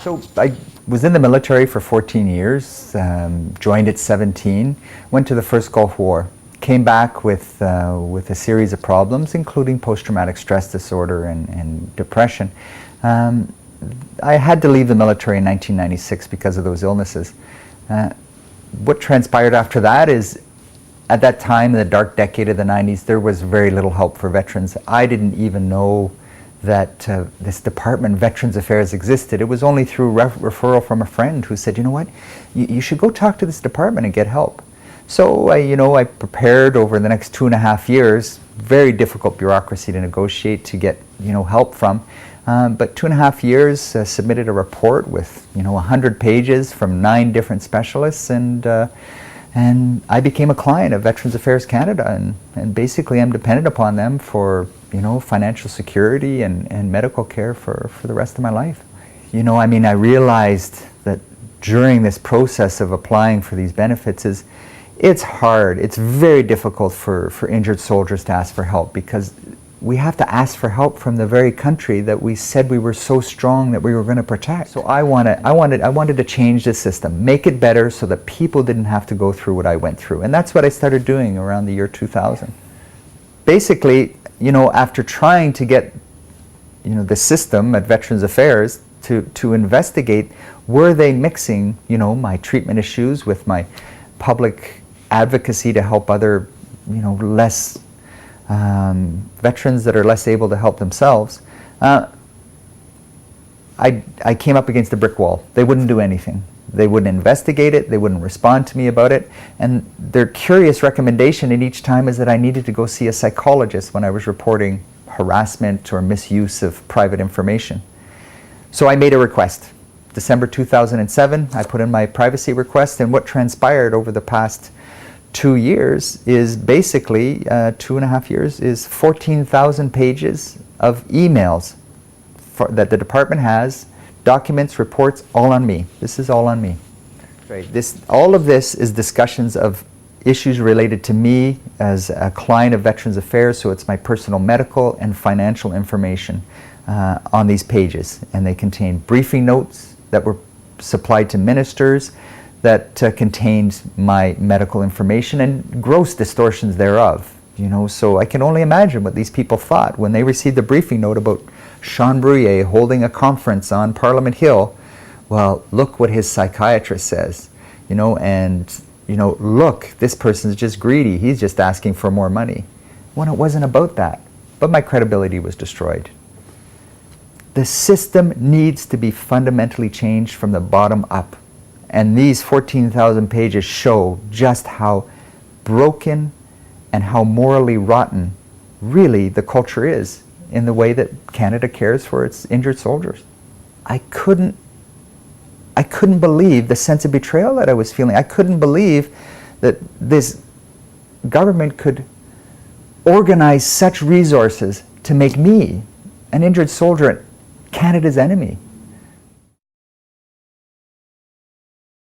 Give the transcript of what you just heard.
So I was in the military for 14 years, joined at 17, went to the first Gulf War, came back with a series of problems, including post-traumatic stress disorder and depression. I had to leave the military in 1996 because of those illnesses. What transpired after that is, at that time, in the dark decade of the 90s, there was very little help for veterans. I didn't even know that this department, Veterans Affairs, existed. It was only through referral from a friend who said, you know what, you should go talk to this department and get help. So I prepared over the next 2.5 years, very difficult bureaucracy to negotiate to get help from. But 2.5 years, submitted a report with 100 pages from 9 different specialists, and I became a client of Veterans Affairs Canada, and basically I'm dependent upon them for financial security and medical care for the rest of my life. I realized that during this process of applying for these benefits it's hard. It's very difficult for injured soldiers to ask for help, because we have to ask for help from the very country that we said we were so strong that we were going to protect. So I wanted to change the system, make it better so that people didn't have to go through what I went through. And that's what I started doing around the year 2000. Basically, after trying to get the system at Veterans Affairs to investigate, were they mixing my treatment issues with my public advocacy to help other less veterans that are less able to help themselves. I came up against a brick wall. They wouldn't do anything. They wouldn't investigate it. They wouldn't respond to me about it. And their curious recommendation in each time is that I needed to go see a psychologist when I was reporting harassment or misuse of private information. So I made a request. December 2007, I put in my privacy request, and what transpired over the past 2 years is basically, 2.5 years, is 14,000 pages of emails that the department has, documents, reports, all on me. This is all on me. Right. All of this is discussions of issues related to me as a client of Veterans Affairs, so it's my personal medical and financial information on these pages. And they contain briefing notes that were supplied to ministers, that contained my medical information and gross distortions thereof. So I can only imagine what these people thought when they received the briefing note about Sean Bruyea holding a conference on Parliament Hill. Well, look what his psychiatrist says, look, this person's just greedy. He's just asking for more money. When it wasn't about that, but my credibility was destroyed. The system needs to be fundamentally changed from the bottom up. And these 14,000 pages show just how broken and how morally rotten really the culture is in the way that Canada cares for its injured soldiers. I couldn't believe the sense of betrayal that I was feeling. I couldn't believe that this government could organize such resources to make me, an injured soldier, Canada's enemy.